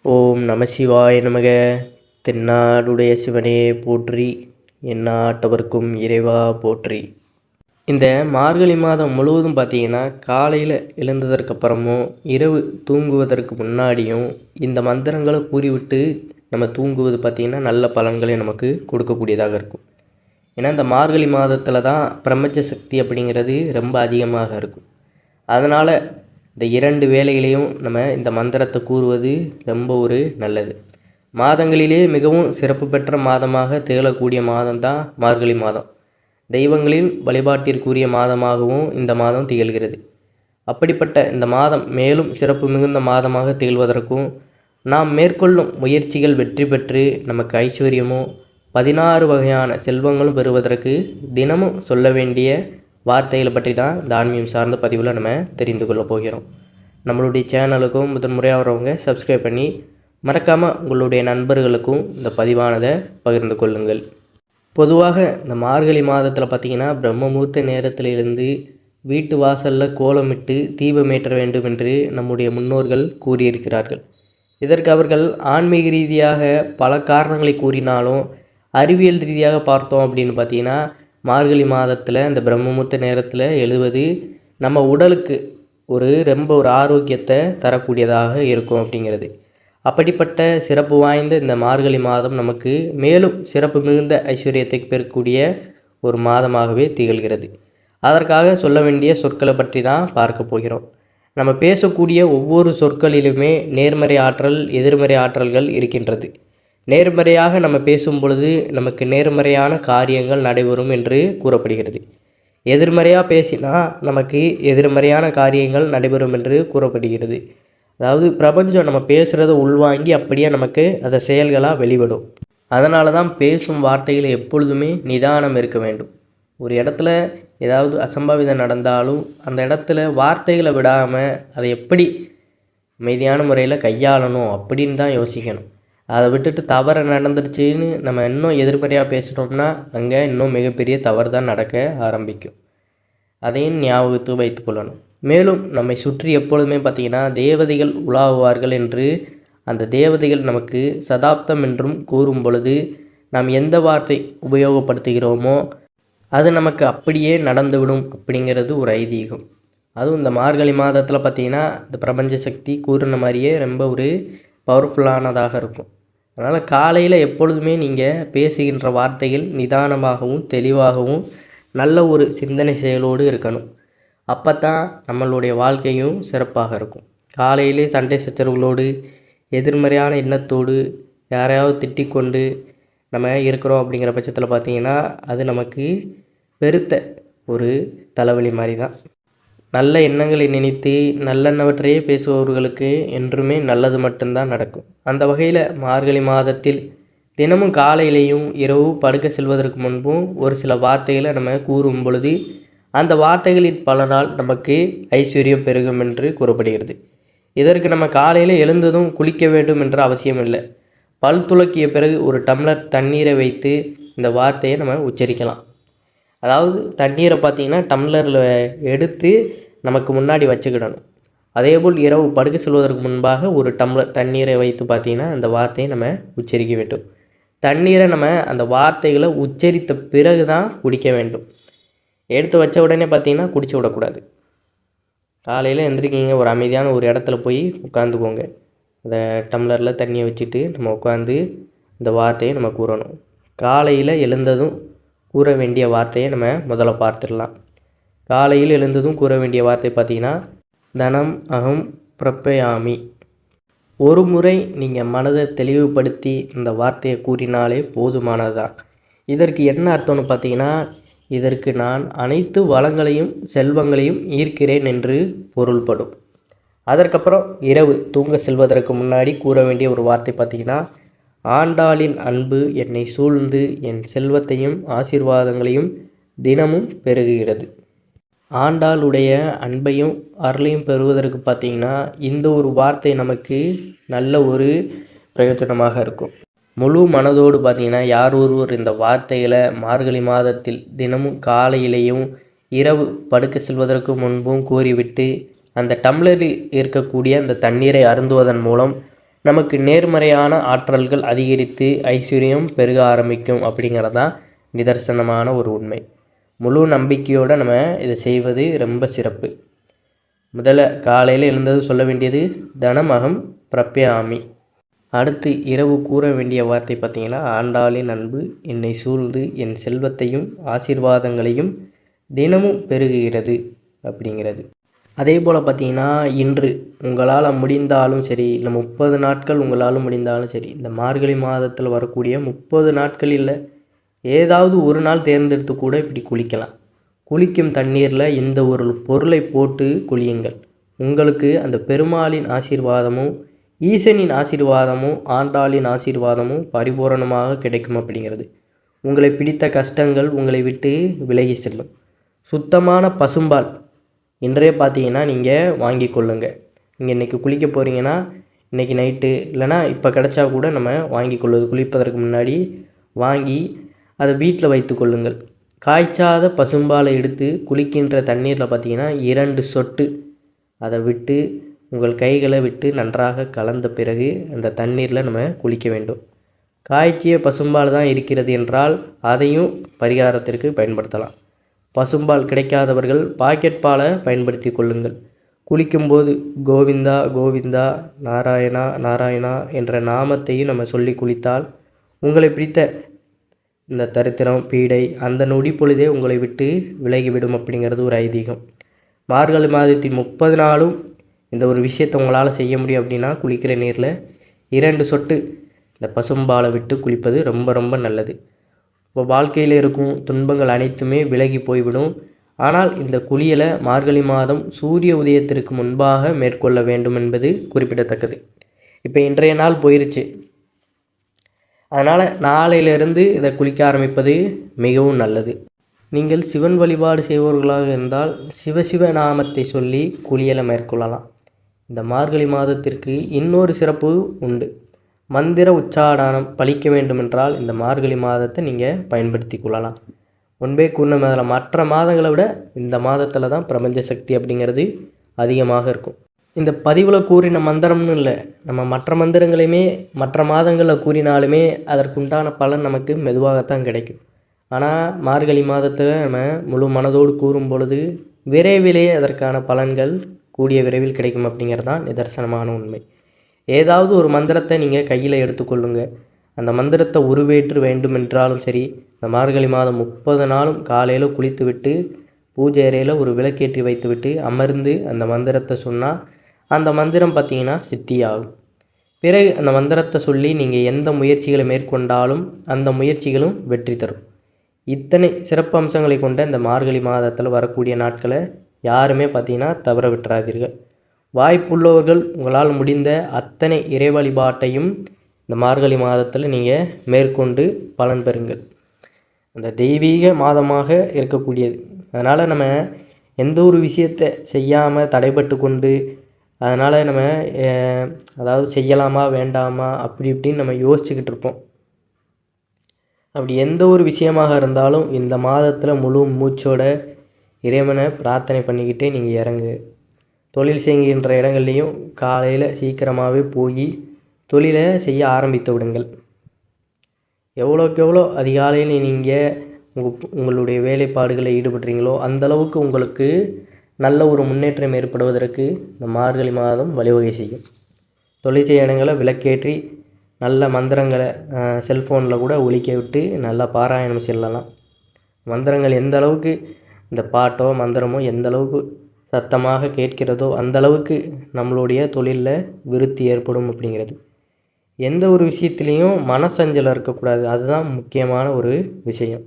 ஓம் நம சிவாய நமக. தென்னாடுடைய சிவனே போற்றி, எந்நாட்டவர்க்கும் இறைவா போற்றி. இந்த மார்கழி மாதம் முழுவதும் பார்த்திங்கன்னா, காலையில் எழுந்ததற்கப்புறமும் இரவு தூங்குவதற்கு முன்னாடியும் இந்த மந்திரங்களை கூறிவிட்டு நம்ம தூங்குவது பார்த்திங்கன்னா நல்ல பலன்களை நமக்கு கொடுக்கக்கூடியதாக இருக்கும். ஏன்னா இந்த மார்கழி மாதத்தில் தான் பிரபஞ்ச சக்தி அப்படிங்கிறது ரொம்ப அதிகமாக இருக்கும். அதனால் இந்த 2 வேளையிலையும் நம்ம இந்த மந்திரத்தை கூறுவது ரொம்ப ஒரு நல்லது. மாதங்களிலே மிகவும் சிறப்பு பெற்ற மாதமாக திகழக்கூடிய மாதம்தான் மார்கழி மாதம். தெய்வங்களின் வழிபாட்டிற்குரிய மாதமாகவும் இந்த மாதம் திகழ்கிறது. அப்படிப்பட்ட இந்த மாதம் மேலும் சிறப்பு மிகுந்த மாதமாக திகழ்வதற்கும், நாம் மேற்கொள்ளும் முயற்சிகள் வெற்றி பெற்று நமக்கு ஐஸ்வர்யமும் 16 வகையான செல்வங்களும் பெறுவதற்கு தினமும் சொல்ல வேண்டிய வார்த்தைகளை பற்றி தான் இந்த ஆன்மீகம் சார்ந்த பதிவில் நம்ம தெரிந்து கொள்ள போகிறோம். நம்மளுடைய சேனலுக்கும் முதன்முறையாக வரவங்க சப்ஸ்கிரைப் பண்ணி மறக்காமல் உங்களுடைய நண்பர்களுக்கும் இந்த பதிவானதை பகிர்ந்து கொள்ளுங்கள். பொதுவாக இந்த மார்கழி மாதத்தில் பார்த்திங்கன்னா பிரம்ம முகூர்த்த நேரத்தில் இருந்து வீட்டு வாசலில் கோலமிட்டு தீபமேற்ற வேண்டும் என்று நம்முடைய முன்னோர்கள் கூறியிருக்கிறார்கள். இதற்கு அவர்கள் ஆன்மீக ரீதியாக பல காரணங்களை கூறினாலும், அறிவியல் ரீதியாக பார்த்தோம் அப்படின்னு பார்த்திங்கன்னா, மார்கழி மாதத்தில் இந்த பிரம்மமுகூர்த்த நேரத்தில் எழுவது நம்ம உடலுக்கு ரொம்ப ஆரோக்கியத்தை தரக்கூடியதாக இருக்கும் அப்படிங்கிறது. அப்படிப்பட்ட சிறப்பு வாய்ந்த இந்த மார்கழி மாதம் நமக்கு மேலும் சிறப்பு மிகுந்த ஐஸ்வர்யத்தை பெறக்கூடிய ஒரு மாதமாகவே திகழ்கிறது. அதற்காக சொல்ல வேண்டிய சொற்களை பற்றி தான் பார்க்க போகிறோம். நம்ம பேசக்கூடிய ஒவ்வொரு சொற்களிலுமே நேர்மறை ஆற்றல், எதிர்மறை ஆற்றல்கள் இருக்கின்றது. நேர்மறையாக நம்ம பேசும் பொழுது நமக்கு நேர்மறையான காரியங்கள் நடைபெறும் என்று கூறப்படுகிறது. எதிர்மறையாக பேசினா நமக்கு எதிர்மறையான காரியங்கள் நடைபெறும் என்று கூறப்படுகிறது. அதாவது பிரபஞ்சம் நம்ம பேசுகிறத உள்வாங்கி அப்படியே நமக்கு அதை செயல்களாக வெளிவிடும். அதனால தான் பேசும் வார்த்தையில் எப்பொழுதுமே நிதானம் இருக்க வேண்டும். ஒரு இடத்துல ஏதாவது அசம்பாவிதம் நடந்தாலும் அந்த இடத்துல வார்த்தைகளை விடாமல் அதை எப்படி அமைதியான முறையில் கையாளணும் அப்படின்னு தான் யோசிக்கணும். அதை விட்டுட்டு தவறு நடந்துருச்சுன்னு நம்ம இன்னும் எதிர்மறையாக பேசிட்டோம்னா அங்கே இன்னும் மிகப்பெரிய தவறு தான் நடக்க ஆரம்பிக்கும். அதையும் ஞாபகத்து வைத்துக்கொள்ளணும். மேலும் நம்மை சுற்றி எப்பொழுதுமே பார்த்திங்கன்னா தேவதைகள் உலாவுவார்கள் என்று, அந்த தேவதைகள் நமக்கு சதாப்தம் என்றும் கூறும் பொழுது நாம் எந்த வார்த்தை உபயோகப்படுத்துகிறோமோ அது நமக்கு அப்படியே நடந்துவிடும் அப்படிங்கிறது ஒரு ஐதீகம். அதுவும் இந்த மார்கழி மாதத்தில் பார்த்திங்கன்னா இந்த பிரபஞ்ச சக்தி கூறின மாதிரியே ரொம்ப ஒரு பவர்ஃபுல்லானதாக இருக்கும். அதனால் காலையில் எப்பொழுதுமே நீங்கள் பேசுகின்ற வார்த்தைகள் நிதானமாகவும் தெளிவாகவும் நல்ல ஒரு சிந்தனை செயலோடு இருக்கணும். அப்போ தான் நம்மளுடைய வாழ்க்கையும் சிறப்பாக இருக்கும். காலையிலே சண்டை சச்சரவுகளோடு எதிர்மறையான எண்ணத்தோடு யாரையாவது திட்டிக்கொண்டு நம்ம இருக்கிறோம் அப்படிங்கிற பட்சத்தில் பார்த்திங்கன்னா அது நமக்கு பெருத்த ஒரு தலைவலி மாதிரி தான். நல்ல எண்ணங்களை நினைத்து நல்லெண்ணவற்றையே பேசுபவர்களுக்கு என்றுமே நல்லது மட்டும்தான் நடக்கும். அந்த வகையில் மார்கழி மாதத்தில் தினமும் காலையிலையும் இரவு படுக்க செல்வதற்கு முன்பும் ஒரு சில வார்த்தைகளை நம்ம கூறும் பொழுது அந்த வார்த்தைகளின் பலனால் நமக்கு ஐஸ்வர்யம் பெருகும் என்று கூறப்படுகிறது. இதற்கு நம்ம காலையில் எழுந்ததும் குளிக்க வேண்டும் என்ற அவசியம் இல்லை. பல் துலக்கிய பிறகு ஒரு டம்ளர் தண்ணீரை வைத்து இந்த வார்த்தையை நம்ம உச்சரிக்கலாம். அதாவது தண்ணீரை பார்த்திங்கன்னா டம்ளரில் எடுத்து நமக்கு முன்னாடி வச்சுக்கிடணும். அதேபோல் இரவு படுக்க செல்வதற்கு முன்பாக ஒரு டம்ளர் தண்ணீரை வைத்து பார்த்திங்கன்னா அந்த வார்த்தையை நம்ம உச்சரிக்க வேண்டும். தண்ணீரை நம்ம அந்த வார்த்தைகளை உச்சரித்த பிறகு தான் குடிக்க வேண்டும். எடுத்து வச்ச உடனே பார்த்திங்கன்னா குடிச்சு விடக்கூடாது. காலையில் எந்திரிக்கிங்க, ஒரு அமைதியான ஒரு இடத்துல போய் உட்காந்துக்கோங்க. அந்த டம்ளரில் தண்ணியை வச்சுட்டு நம்ம உட்காந்து இந்த வார்த்தையை நம்ம கூறணும். காலையில் எழுந்ததும் கூற வேண்டிய வார்த்தையை நம்ம முதல்ல பார்த்துடலாம். காலையில் எழுந்ததும் கூற வேண்டிய வார்த்தை பார்த்திங்கன்னா தனம் அகம் பிரப்பயாமி. ஒரு முறை நீங்கள் மனதை தெளிவுபடுத்தி இந்த வார்த்தையை கூறினாலே போதுமானது தான். இதற்கு என்ன அர்த்தம்னு பார்த்திங்கன்னா, இதற்கு நான் அனைத்து வளங்களையும் செல்வங்களையும் ஈர்க்கிறேன் என்று பொருள்படும். அதற்கப்புறம் இரவு தூங்க செல்வதற்கு முன்னாடி கூற வேண்டிய ஒரு வார்த்தை பார்த்திங்கன்னா, ஆண்டாளின் அன்பு என்னை சூழ்ந்து என் செல்வத்தையும் ஆசீர்வாதங்களையும் தினமும் பெருகுகிறது. ஆண்டாளுடைய அன்பையும் அருளையும் பெறுவதற்கு பார்த்திங்கன்னா இந்த ஒரு வார்த்தை நமக்கு நல்ல ஒரு பிரயோஜனமாக இருக்கும். முழு மனதோடு பார்த்திங்கன்னா யார் ஒருவர் இந்த வார்த்தைகளை மார்கழி மாதத்தில் தினமும் காலையிலையும் இரவு படுக்க செல்வதற்கு முன்பும் கூறிவிட்டு அந்த டம்ளரில் இருக்கக்கூடிய அந்த தண்ணீரை அருந்துவதன் மூலம் நமக்கு நேர்மறையான ஆற்றல்கள் அதிகரித்து ஐஸ்வர்யம் பெருக ஆரம்பிக்கும் அப்படிங்கிறதான் நிதர்சனமான ஒரு உண்மை. முழு நம்பிக்கையோடு நம்ம இதை செய்வது ரொம்ப சிறப்பு. முதல்ல காலையில் எழுந்தது சொல்ல வேண்டியது தனமகம் பிரப்யாமி. அடுத்து இரவு கூற வேண்டிய வார்த்தை பார்த்திங்கன்னா, ஆண்டாளின் அன்பு என்னை சூழ்ந்து என் செல்வத்தையும் ஆசீர்வாதங்களையும் தினமும் பெருகுகிறது அப்படிங்கிறது. அதே போல் பார்த்திங்கன்னா, இன்று உங்களால் முடிந்தாலும் சரி, இல்லை 30 நாட்கள் உங்களால் முடிந்தாலும் சரி, இந்த மார்கழி மாதத்தில் வரக்கூடிய 30 நாட்களில் ஏதாவது ஒரு நாள் தேர்ந்தெடுத்து கூட இப்படி குளிக்கலாம். குளிக்கும் தண்ணீரில் இந்த ஒரு பொருளை போட்டு குளியுங்கள். உங்களுக்கு அந்த பெருமாளின் ஆசீர்வாதமும் ஈசனின் ஆசீர்வாதமும் ஆண்டாளின் ஆசீர்வாதமும் பரிபூரணமாக கிடைக்கும் அப்படிங்கிறது. உங்களை பிடித்த கஷ்டங்கள் உங்களை விட்டு விலகி செல்லும். சுத்தமான பசும்பால் இன்றைய பார்த்தீங்கன்னா நீங்கள் வாங்கி கொள்ளுங்கள். நீங்கள் இன்றைக்கி குளிக்க போகிறீங்கன்னா இன்றைக்கி நைட்டு இல்லைனா இப்போ கிடச்சா கூட நம்ம வாங்கி கொள்வது குளிப்பதற்கு முன்னாடி வாங்கி அதை வீட்டில் வைத்து கொள்ளுங்கள். காய்ச்சாத பசும்பாலை எடுத்து குளிக்கின்ற தண்ணீரில் பார்த்திங்கன்னா 2 சொட்டு அதை விட்டு உங்கள் கைகளை விட்டு நன்றாக கலந்த பிறகு அந்த தண்ணீரில் நம்ம குளிக்க வேண்டும். காய்ச்சிய பசும்பால் தான் இருக்கிறது என்றால் அதையும் பரிகாரத்திற்கு பயன்படுத்தலாம். பசும்பால் கிடைக்காதவர்கள் பாக்கெட் பாலை பயன்படுத்தி கொள்ளுங்கள். குளிக்கும்போது கோவிந்தா கோவிந்தா நாராயணா நாராயணா என்ற நாமத்தையும் நம்ம சொல்லி குளித்தால் உங்களை பிடித்த இந்த தரித்திரம் பீடை அந்த நொடி பொழுதே உங்களை விட்டு விலகிவிடும் அப்படிங்கிறது ஒரு ஐதீகம். மார்கழி மாதத்தின் 30 நாளும் இந்த ஒரு விஷயத்தை உங்களால் செய்ய முடியும் அப்படின்னா, குளிக்கிற நீரில் 2 சொட்டு இந்த பசும்பாலை விட்டு குளிப்பது ரொம்ப ரொம்ப நல்லது. இப்போ வாழ்க்கையில் இருக்கும் துன்பங்கள் அனைத்துமே விலகி போய்விடும். ஆனால் இந்த குளியலை மார்கழி மாதம் சூரிய உதயத்திற்கு முன்பாக மேற்கொள்ள வேண்டும் என்பது குறிப்பிடத்தக்கது. இப்போ இன்றைய நாள் போயிருச்சு, அதனால் நாளையிலிருந்து இதை குளிக்க ஆரம்பிப்பது மிகவும் நல்லது. நீங்கள் சிவன் வழிபாடு செய்பவர்களாக இருந்தால் சிவசிவ நாமத்தை சொல்லி குளியலை மேற்கொள்ளலாம். இந்த மார்கழி மாதத்திற்கு இன்னொரு சிறப்பு உண்டு. மந்திர உச்சாடனம் பலிக்க வேண்டுமென்றால் இந்த மார்கழி மாதத்தை நீங்கள் பயன்படுத்தி கொள்ளலாம். முன்பே கூறின மேலே மற்ற மாதங்களை விட இந்த மாதத்தில் தான் பிரபஞ்ச சக்தி அப்படிங்கிறது அதிகமாக இருக்கும். இந்த பதிவில் கூறின மந்திரம்னு இல்லை, நம்ம மற்ற மந்திரங்களையுமே மற்ற மாதங்களில் கூறினாலுமே அதற்குண்டான பலன் நமக்கு மெதுவாகத்தான் கிடைக்கும். ஆனால் மார்கழி மாதத்தில் நம்ம முழு மனதோடு கூறும் பொழுது விரைவிலே அதற்கான பலன்கள் கூடிய விரைவில் கிடைக்கும் அப்படிங்கிறது தான் நிதர்சனமான உண்மை. ஏதாவது ஒரு மந்திரத்தை நீங்கள் கையில் எடுத்துக்கொள்ளுங்க. அந்த மந்திரத்தை உருவேற்று வேண்டுமென்றாலும் சரி, இந்த மார்கழி மாதம் 30 நாளும் காலையில் குளித்து விட்டு பூஜை அறையில் ஒரு விளக்கேற்றி வைத்து விட்டு அமர்ந்து அந்த மந்திரத்தை சொன்னால் அந்த மந்திரம் பார்த்திங்கன்னா சித்தியாகும். பிறகு அந்த மந்திரத்தை சொல்லி நீங்கள் எந்த முயற்சிகளை மேற்கொண்டாலும் அந்த முயற்சிகளும் வெற்றி தரும். இத்தனை சிறப்பு அம்சங்களை கொண்ட இந்த மார்கழி மாதத்தில் வரக்கூடிய நாட்களை யாருமே பார்த்திங்கன்னா தவற விட்டுறாதீர்கள். வாய்ப்புள்ளவர்கள் உங்களால் முடிந்த அத்தனை இறை வழிபாட்டையும் இந்த மார்கழி மாதத்தில் நீங்கள் மேற்கொண்டு பலன் பெறுங்கள். அந்த தெய்வீக மாதமாக இருக்கக்கூடியது. அதனால் நம்ம எந்த ஒரு விஷயத்தை செய்யாமல் தடைப்பட்டு கொண்டு அதனால் நம்ம அதாவது செய்யலாமா வேண்டாமா அப்படி இப்படின்னு நம்ம யோசிச்சுக்கிட்டு இருப்போம். அப்படி எந்த ஒரு விஷயமாக இருந்தாலும் இந்த மாதத்தில் முழு மூச்சோட இறைவனை பிரார்த்தனை பண்ணிக்கிட்டே நீங்கள் இறங்கு. தொழில் செய்கின்ற இடங்கள்லையும் காலையில் சீக்கிரமாகவே போய் தொழிலை செய்ய ஆரம்பித்து விடுங்கள். எவ்வளோக்கு எவ்வளோ அதிகாலையில் நீங்கள் உங்களுடைய வேலைப்பாடுகளில் ஈடுபடுறீங்களோ அந்தளவுக்கு உங்களுக்கு நல்ல ஒரு முன்னேற்றம் ஏற்படுவதற்கு இந்த மார்கழி மாதம் வழிவகை செய்யும். தொழில் செய்ய இடங்களை விளக்கேற்றி நல்ல மந்திரங்களை செல்ஃபோனில் கூட ஒலிக்க விட்டு நல்லா பாராயணம் செல்லலாம். மந்திரங்கள் எந்த அளவுக்கு இந்த பாட்டோ மந்திரமோ எந்த அளவுக்கு சத்தமாக கேட்கிறதோ அந்த அளவுக்கு நம்மளுடைய தொழிலில் விருத்தி ஏற்படும் அப்படிங்கிறது. எந்த ஒரு விஷயத்துலேயும் மனசஞ்சலம் இருக்கக்கூடாது. அதுதான் முக்கியமான ஒரு விஷயம்.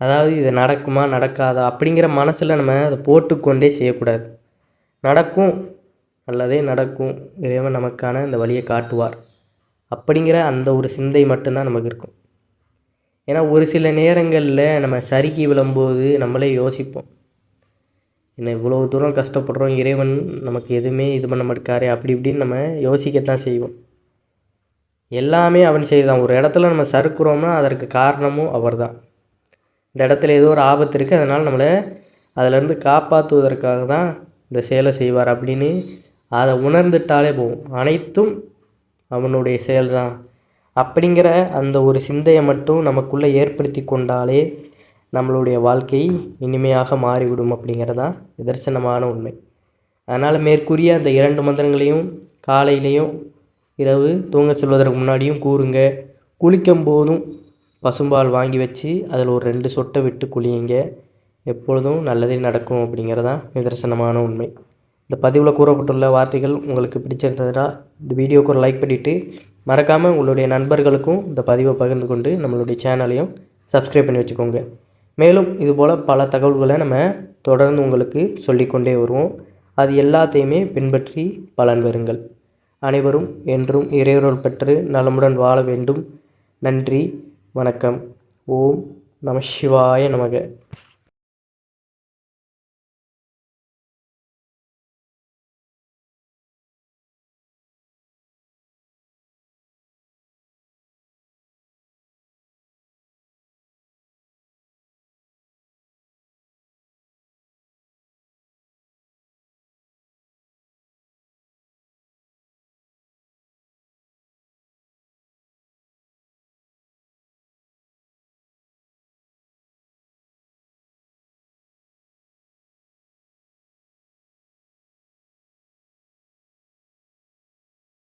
அதாவது இது நடக்குமா நடக்காதா அப்படிங்கிற மனசில் நம்ம அதை போட்டுக்கொண்டே செய்யக்கூடாது. நடக்கும், நல்லதே நடக்கும், இறைவன் நமக்கான இந்த வழியை காட்டுவார் அப்படிங்கிற அந்த ஒரு சிந்தை மட்டும்தான் நமக்கு இருக்கும். ஏன்னா ஒரு சில நேரங்களில் நம்ம சறுக்கி விழும்போது நம்மளே யோசிப்போம், என்ன இவ்வளோ தூரம் கஷ்டப்படுறோம், இறைவன் நமக்கு எதுவுமே இது பண்ண மாட்டாரே அப்படி இப்படின்னு நம்ம யோசிக்கத்தான் செய்வோம். எல்லாமே அவன் செய்தான். ஒரு இடத்துல நம்ம சறுக்குறோம்னா அதற்கு காரணமும் அவர் தான். இந்த இடத்துல ஏதோ ஒரு ஆபத்து இருக்குது, அதனால் நம்மளை அதிலேருந்து காப்பாற்றுவதற்காக தான் இந்த செயலை செய்வார் அப்படின்னு அதை உணர்ந்துட்டாலே போகும். அனைத்தும் அவனுடைய செயல்தான் அப்படிங்கிற அந்த ஒரு சிந்தையை மட்டும் நமக்குள்ளே ஏற்படுத்தி கொண்டாலே நம்மளுடைய வாழ்க்கை இனிமையாக மாறிவிடும் அப்படிங்கிறதான் நிதர்சனமான உண்மை. அதனால் மேற்கூறிய அந்த 2 மந்திரங்களையும் காலையிலையும் இரவு தூங்க செல்வதற்கு முன்னாடியும் கூறுங்க. குளிக்கும் போதும் பசும்பால் வாங்கி வச்சு அதில் ஒரு 2 சொட்டை விட்டு குளியுங்க. எப்பொழுதும் நல்லதே நடக்கும் அப்படிங்கிறதான் நிதர்சனமான உண்மை. இந்த பதிவில் கூறப்பட்டுள்ள வார்த்தைகள் உங்களுக்கு பிடிச்சிருந்ததுன்னா இந்த வீடியோக்கு ஒரு லைக் பண்ணிவிட்டு மறக்காமல் உங்களுடைய நண்பர்களுக்கும் இந்த பதிவை பகிர்ந்து கொண்டு நம்மளுடைய சேனலையும் சப்ஸ்கிரைப் பண்ணி வச்சுக்கோங்க. மேலும் இதுபோல் பல தகவல்களை நம்ம தொடர்ந்து உங்களுக்கு சொல்லிக்கொண்டே வருவோம். அது எல்லாத்தையுமே பின்பற்றி பலன் பெறுங்கள். அனைவரும் என்றும் இறையருள் பெற்று நலமுடன் வாழ வேண்டும். நன்றி, வணக்கம். ஓம் நம சிவாய நமக.